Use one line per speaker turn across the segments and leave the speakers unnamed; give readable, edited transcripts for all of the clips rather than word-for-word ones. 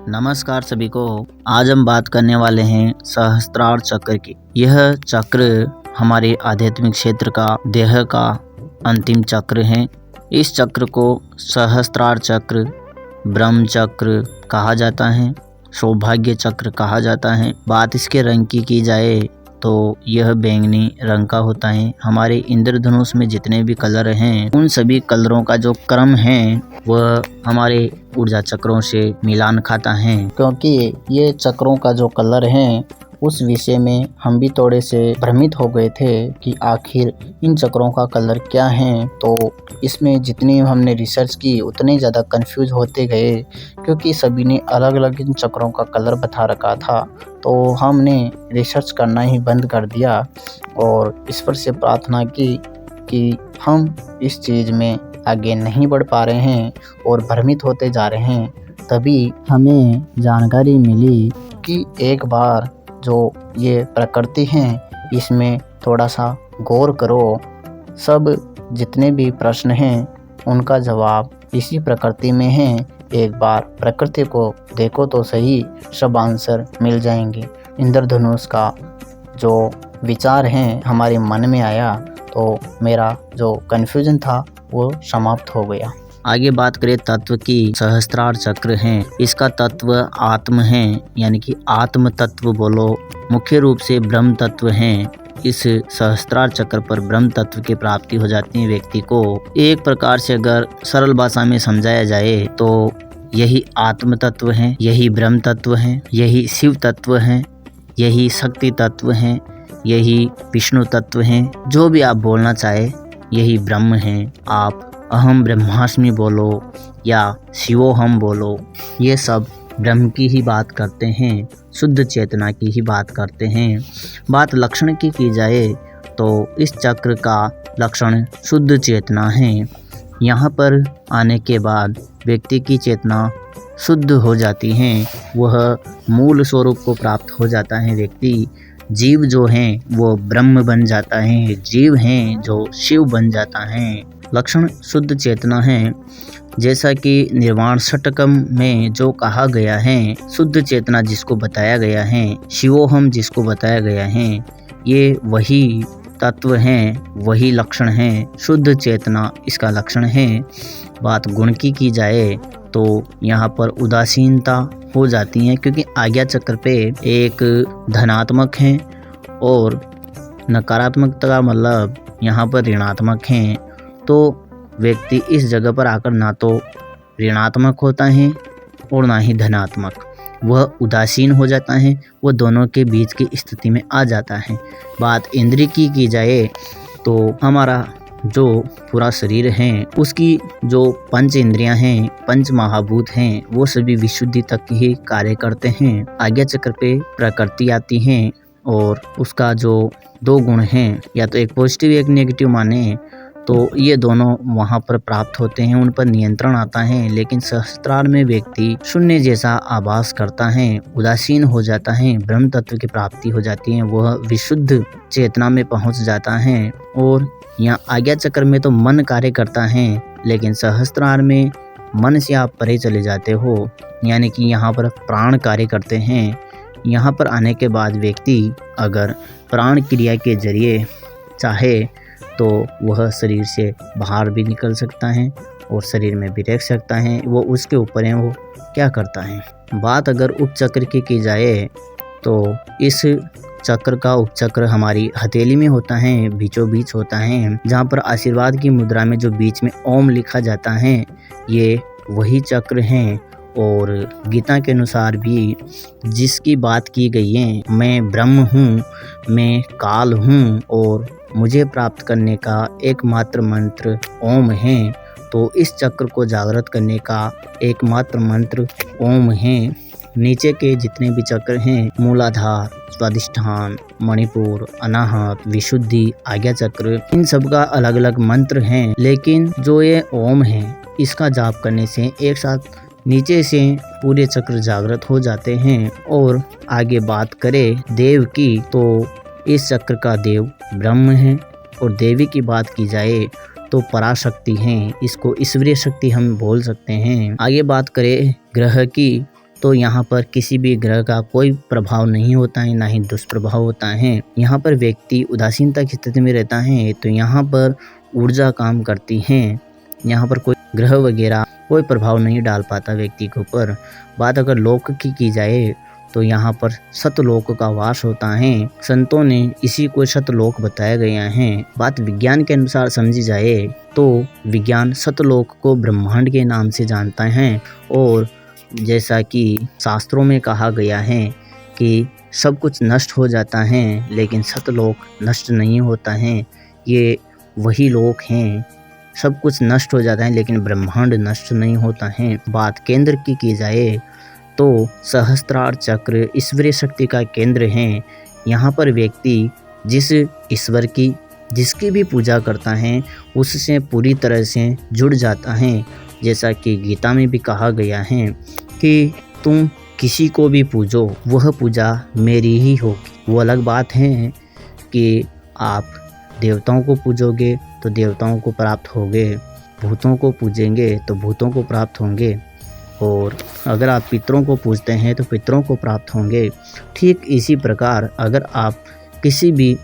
नमस्कार सभी को। आज हम बात करने वाले हैं सहस्त्रार चक्र की। यह चक्र हमारे आध्यात्मिक क्षेत्र का देह का अंतिम चक्र है। इस चक्र को सहस्त्रार चक्र, ब्रह्म चक्र कहा जाता है, सौभाग्य चक्र कहा जाता है। बात इसके रंग की जाए तो यह बैंगनी रंग का होता है। हमारे इंद्रधनुष में जितने भी कलर हैं उन सभी कलरों का जो क्रम है वह हमारे ऊर्जा चक्रों से मिलान खाता है, क्योंकि ये चक्रों का जो कलर है उस विषय में हम भी थोड़े से भ्रमित हो गए थे कि आखिर इन चक्रों का कलर क्या है। तो इसमें जितनी हमने रिसर्च की उतने ज़्यादा कंफ्यूज होते गए, क्योंकि सभी ने अलग अलग इन चक्रों का कलर बता रखा था। तो हमने रिसर्च करना ही बंद कर दिया और ईश्वर से प्रार्थना की कि हम इस चीज़ में आगे नहीं बढ़ पा रहे हैं और भ्रमित होते जा रहे हैं। तभी हमें जानकारी मिली कि एक बार जो ये प्रकृति हैं इसमें थोड़ा सा गौर करो। सब जितने भी प्रश्न हैं उनका जवाब इसी प्रकृति में है। एक बार प्रकृति को देखो तो सही, सब आंसर मिल जाएंगे। इंद्रधनुष का जो विचार हैं हमारे मन में आया तो मेरा जो कन्फ्यूजन था वो समाप्त हो गया। आगे बात करें तत्व की। सहस्त्रार चक्र है, इसका तत्व आत्म है, यानी कि आत्म तत्व बोलो। मुख्य रूप से ब्रह्म तत्व है। इस सहस्त्रार चक्र पर ब्रह्म तत्व की प्राप्ति हो जाती है व्यक्ति को। एक प्रकार से अगर सरल भाषा में समझाया जाए तो यही आत्म तत्व है, यही ब्रह्म तत्व है, यही शिव तत्व है, यही शक्ति तत्व है, यही विष्णु तत्व है। जो भी आप बोलना चाहे यही ब्रह्म है। आप अहम ब्रह्मास्मि बोलो या शिवोहम बोलो, ये सब ब्रह्म की ही बात करते हैं, शुद्ध चेतना की ही बात करते हैं। बात लक्षण की जाए तो इस चक्र का लक्षण शुद्ध चेतना है। यहाँ पर आने के बाद व्यक्ति की चेतना शुद्ध हो जाती है, वह मूल स्वरूप को प्राप्त हो जाता है। व्यक्ति जीव जो हैं वो ब्रह्म बन जाता है, जीव हैं जो शिव बन जाता है। लक्षण शुद्ध चेतना है। जैसा कि निर्वाण षटकम में जो कहा गया है, शुद्ध चेतना जिसको बताया गया है, शिवोहम जिसको बताया गया है, ये वही तत्व हैं, वही लक्षण हैं। शुद्ध चेतना इसका लक्षण है। बात गुण की जाए तो यहाँ पर उदासीनता हो जाती है, क्योंकि आज्ञा चक्र पे एक धनात्मक है और नकारात्मकता का मतलब यहाँ पर ऋणात्मक है। तो व्यक्ति इस जगह पर आकर ना तो ऋणात्मक होता है और ना ही धनात्मक, वह उदासीन हो जाता है, वह दोनों के बीच की स्थिति में आ जाता है। बात इंद्रिय की जाए तो हमारा जो पूरा शरीर है उसकी जो पंच इंद्रियां हैं, पंच महाभूत हैं, वो सभी विशुद्धि तक ही कार्य करते हैं। आज्ञा चक्र पे प्रकृति आती है और उसका जो दो गुण हैं, या तो एक पॉजिटिव एक नेगेटिव माने, तो ये दोनों वहाँ पर प्राप्त होते हैं, उन पर नियंत्रण आता है। लेकिन सहस्त्रार में व्यक्ति शून्य जैसा आभास करता है, उदासीन हो जाता है, ब्रह्म तत्व की प्राप्ति हो जाती है, वह विशुद्ध चेतना में पहुँच जाता है। और यहाँ आज्ञा चक्र में तो मन कार्य करता है, लेकिन सहस्त्रार में मन से आप परे चले जाते हो, यानी कि यहाँ पर प्राण कार्य करते हैं। यहाँ पर आने के बाद व्यक्ति अगर प्राण क्रिया के जरिए चाहे तो वह शरीर से बाहर भी निकल सकता है और शरीर में भी रह सकता है, वो उसके ऊपर है वो क्या करता है। बात अगर उपचक्र की जाए तो इस चक्र का उपचक्र हमारी हथेली में होता है, बीचों बीच होता है, जहाँ पर आशीर्वाद की मुद्रा में जो बीच में ओम लिखा जाता है, ये वही चक्र है। और गीता के अनुसार भी जिसकी बात की गई है, मैं ब्रह्म हूँ, मैं काल हूँ और मुझे प्राप्त करने का एकमात्र मंत्र ओम है। तो इस चक्र को जागृत करने का एकमात्र मंत्र ओम है। नीचे के जितने भी चक्र हैं, मूलाधार, स्वादिष्ठान, मणिपुर, अनाहत, विशुद्धि, आज्ञा चक्र, इन सब का अलग अलग मंत्र हैं। लेकिन जो ये ओम है इसका जाप करने से एक साथ नीचे से पूरे चक्र जागृत हो जाते हैं। और आगे बात करें देव की तो इस चक्र का देव ब्रह्म है, और देवी की बात की जाए तो पराशक्ति हैं, इसको ईश्वरीय शक्ति हम बोल सकते हैं। आगे बात करें ग्रह की तो यहाँ पर किसी भी ग्रह का कोई प्रभाव नहीं होता है, ना ही दुष्प्रभाव होता है। यहाँ पर व्यक्ति उदासीनता की स्थिति में रहता है तो यहाँ पर ऊर्जा काम करती है। यहाँ पर कोई ग्रह वगैरह कोई प्रभाव नहीं डाल पाता व्यक्ति के ऊपर। बात अगर लोक की जाए तो यहाँ पर सतलोक का वास होता है। संतों ने इसी को सतलोक बताया गया है। बात विज्ञान के अनुसार समझी जाए तो विज्ञान सतलोक को ब्रह्मांड के नाम से जानता है और जैसा कि शास्त्रों में कहा गया है कि सब कुछ नष्ट हो जाता है लेकिन सतलोक नष्ट नहीं होता है। ये वही लोक हैं। सब कुछ नष्ट हो जाता है लेकिन ब्रह्मांड नष्ट नहीं होता है। बात केंद्र की जाए तो सहस्त्रार चक्र ईश्वरीय शक्ति का केंद्र है। यहाँ पर व्यक्ति जिस ईश्वर की जिसकी भी पूजा करता है उससे पूरी तरह से जुड़ जाता है। जैसा कि गीता में भी कहा गया है कि तुम किसी को भी पूजो वह पूजा मेरी ही होगी। वो अलग बात है कि आप देवताओं को पूजोगे तो देवताओं को प्राप्त होंगे, भूतों को पूजेंगे तो भूतों को प्राप्त होंगे, और अगर आप पितरों को पूजते हैं तो पितरों को प्राप्त होंगे। ठीक इसी प्रकार अगर आप किसी भी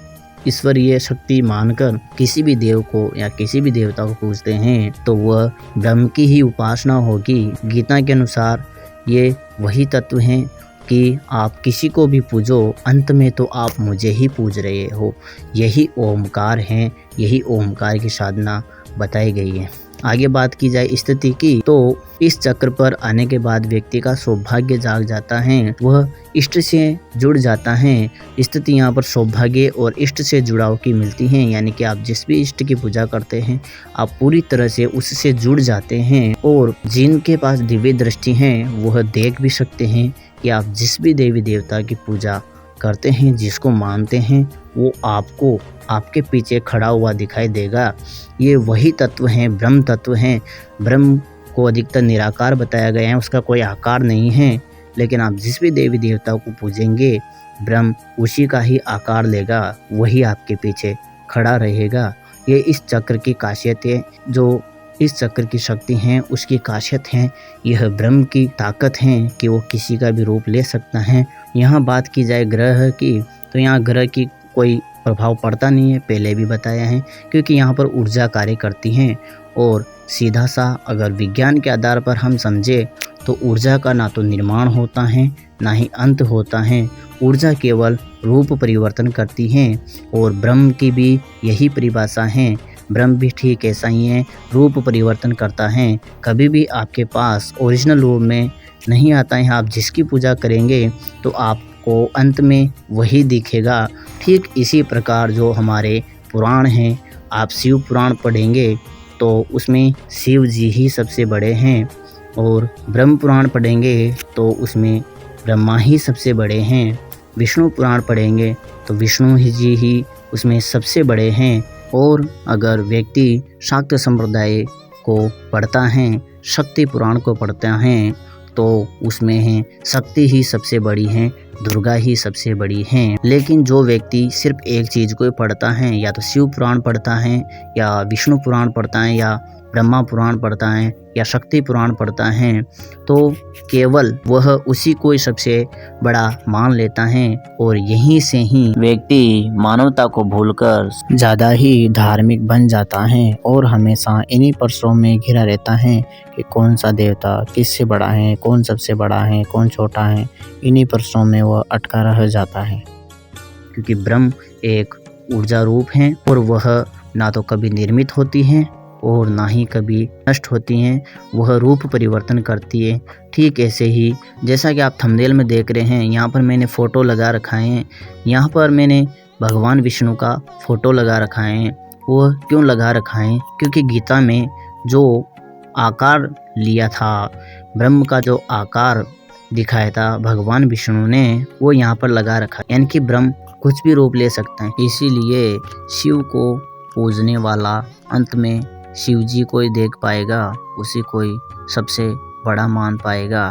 ईश्वरीय शक्ति मानकर किसी भी देव को या किसी भी देवता को पूजते हैं तो वह ब्रह्म की ही उपासना होगी। गीता के अनुसार ये वही तत्व हैं कि आप किसी को भी पूजो अंत में तो आप मुझे ही पूज रहे हो। यही ओमकार है, यही ओमकार की साधना बताई गई है। आगे बात की जाए स्थिति की तो इस चक्र पर आने के बाद व्यक्ति का सौभाग्य जाग जाता है, वह इष्ट से जुड़ जाता है। स्थिति यहाँ पर सौभाग्य और इष्ट से जुड़ाव की मिलती है, यानी कि आप जिस भी इष्ट की पूजा करते हैं आप पूरी तरह से उससे जुड़ जाते हैं। और जिनके पास दिव्य दृष्टि है वह देख भी सकते हैं कि आप जिस भी देवी देवता की पूजा करते हैं, जिसको मानते हैं, वो आपको आपके पीछे खड़ा हुआ दिखाई देगा। ये वही तत्व हैं, ब्रह्म तत्व हैं। ब्रह्म को अधिकतर निराकार बताया गया है, उसका कोई आकार नहीं है। लेकिन आप जिस भी देवी देवता को पूजेंगे ब्रह्म उसी का ही आकार लेगा, वही आपके पीछे खड़ा रहेगा। ये इस चक्र की खासियत है, जो इस चक्र की शक्ति हैं उसकी खासियत है। यह ब्रह्म की ताकत है कि वो किसी का भी रूप ले सकता है। यहाँ बात की जाए ग्रह की तो यहाँ ग्रह की कोई प्रभाव पड़ता नहीं है, पहले भी बताया है, क्योंकि यहाँ पर ऊर्जा कार्य करती हैं। और सीधा सा अगर विज्ञान के आधार पर हम समझे तो ऊर्जा का ना तो निर्माण होता है ना ही अंत होता है। ऊर्जा केवल रूप परिवर्तन करती है और ब्रह्म की भी यही परिभाषा है। ब्रह्म भी ठीक ऐसा ही है, रूप परिवर्तन करता है। कभी भी आपके पास ओरिजिनल रूप में नहीं आता है। आप जिसकी पूजा करेंगे तो आपको अंत में वही दिखेगा। ठीक इसी प्रकार जो हमारे पुराण हैं, आप शिव पुराण पढ़ेंगे तो उसमें शिव जी ही सबसे बड़े हैं, और ब्रह्म पुराण पढ़ेंगे तो उसमें ब्रह्मा ही सबसे बड़े हैं। विष्णु पुराण पढ़ेंगे तो विष्णु जी ही उसमें सबसे बड़े हैं। और अगर व्यक्ति शाक्त संप्रदाय को पढ़ता है, शक्ति पुराण को पढ़ता है तो उसमें है शक्ति ही सबसे बड़ी है, दुर्गा ही सबसे बड़ी हैं। लेकिन जो व्यक्ति सिर्फ एक चीज़ को पढ़ता है, या तो शिव पुराण पढ़ता है या विष्णु पुराण पढ़ता है या ब्रह्मा पुराण पढ़ता है या शक्ति पुराण पढ़ता है, तो केवल वह उसी को सबसे बड़ा मान लेता है। और यहीं से ही व्यक्ति मानवता को भूलकर ज़्यादा ही धार्मिक बन जाता है और हमेशा इन्हीं प्रश्नों में घिरा रहता है कि कौन सा देवता किससे बड़ा है, कौन सबसे बड़ा है, कौन छोटा है। इन्हीं प्रश्नों में वह अटका रह जाता है, क्योंकि ब्रह्म एक ऊर्जा रूप है और वह ना तो कभी निर्मित होती है और ना ही कभी नष्ट होती हैं। वह रूप परिवर्तन करती है। ठीक ऐसे ही जैसा कि आप थंबनेल में देख रहे हैं, यहाँ पर मैंने फ़ोटो लगा रखा है। यहाँ पर मैंने भगवान विष्णु का फ़ोटो लगा रखा है। वह क्यों लगा रखा है? क्योंकि गीता में जो आकार लिया था, ब्रह्म का जो आकार दिखाया था भगवान विष्णु ने, वो यहाँ पर लगा रखा है। यानी कि ब्रह्म कुछ भी रूप ले सकता है। इसीलिए शिव को पूजने वाला अंत में शिव जी को ही देख पाएगा, उसी को ही सबसे बड़ा मान पाएगा।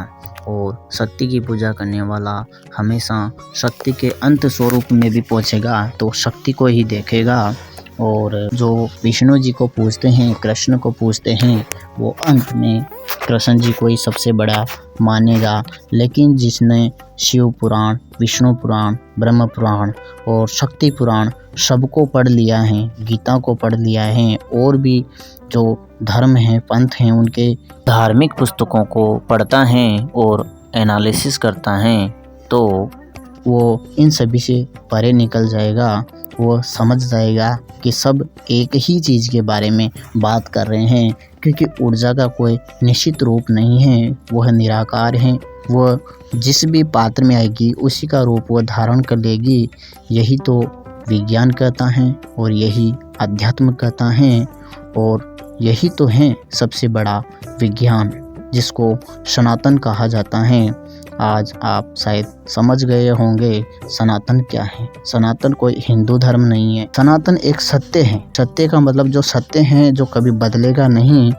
और शक्ति की पूजा करने वाला हमेशा शक्ति के अंत स्वरूप में भी पहुंचेगा तो शक्ति को ही देखेगा। और जो विष्णु जी को पूजते हैं, कृष्ण को पूजते हैं, वो अंत में कृष्ण जी को ही सबसे बड़ा मानेगा, लेकिन जिसने शिव पुराण, विष्णु पुराण, ब्रह्म पुराण और शक्ति पुराण सबको पढ़ लिया है, गीता को पढ़ लिया है और भी जो धर्म हैं, पंथ हैं, उनके धार्मिक पुस्तकों को पढ़ता है और एनालिसिस करता है, तो वो इन सभी से परे निकल जाएगा। वो समझ जाएगा कि सब एक ही चीज़ के बारे में बात कर रहे हैं, क्योंकि ऊर्जा का कोई निश्चित रूप नहीं है, वह निराकार है। वह जिस भी पात्र में आएगी उसी का रूप वह धारण कर लेगी। यही तो विज्ञान कहता है और यही अध्यात्म कहता है और यही तो है सबसे बड़ा विज्ञान, जिसको सनातन कहा जाता है। आज आप शायद समझ गए होंगे सनातन क्या है। सनातन कोई हिंदू धर्म नहीं है, सनातन एक सत्य है। सत्य का मतलब जो सत्य है, जो कभी बदलेगा नहीं,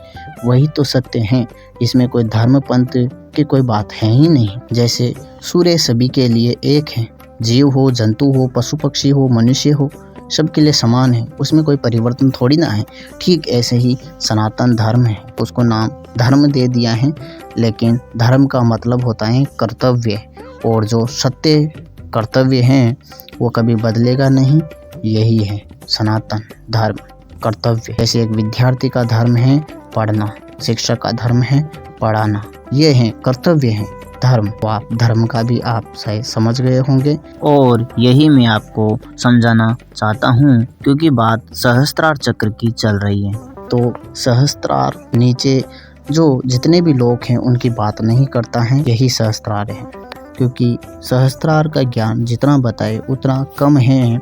वही तो सत्य है। इसमें कोई धर्म पंथ की कोई बात है ही नहीं। जैसे सूर्य सभी के लिए एक है, जीव हो, जंतु हो, पशु पक्षी हो, मनुष्य हो, सबके लिए समान है, उसमें कोई परिवर्तन थोड़ी ना है। ठीक ऐसे ही सनातन धर्म है, उसको नाम धर्म दे दिया है, लेकिन धर्म का मतलब होता है कर्तव्य, और जो सत्य कर्तव्य है वो कभी बदलेगा नहीं। यही है सनातन धर्म, कर्तव्य। जैसे एक विद्यार्थी का धर्म है पढ़ना, शिक्षक का धर्म है पढ़ाना, ये है कर्तव्य है धर्म। तो आप धर्म का भी आप शायद समझ गए होंगे, और यही मैं आपको समझाना चाहता हूँ, क्योंकि बात सहस्त्रार चक्र की चल रही है। तो सहस्त्रार नीचे जो जितने भी लोग हैं उनकी बात नहीं करता है, यही सहस्त्रार है। क्योंकि सहस्त्रार का ज्ञान जितना बताए उतना कम है।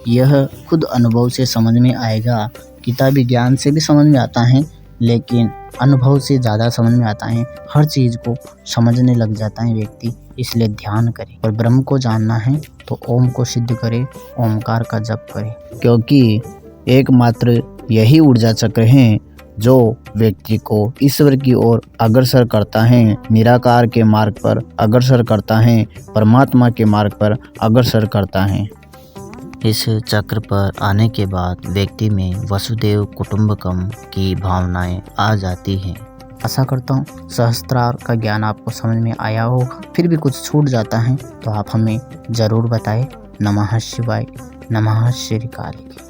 यह खुद अनुभव से समझ में आएगा। किताबी ज्ञान से भी समझ में आता है, लेकिन अनुभव से ज़्यादा समझ में आता है। हर चीज़ को समझने लग जाता है व्यक्ति, इसलिए ध्यान करे। और ब्रह्म को जानना है तो ओम को सिद्ध करे, ओमकार का जप करे, क्योंकि एकमात्र यही ऊर्जा चक्र है जो व्यक्ति को ईश्वर की ओर अग्रसर करता है, निराकार के मार्ग पर अग्रसर करता है, परमात्मा के मार्ग पर अग्रसर करता है। इस चक्र पर आने के बाद व्यक्ति में वसुदेव कुटुंबकम की भावनाएं आ जाती हैं। आशा करता हूँ सहस्त्रार का ज्ञान आपको समझ में आया होगा। फिर भी कुछ छूट जाता है तो आप हमें ज़रूर बताएं। नमः शिवाय, नमः श्री काली।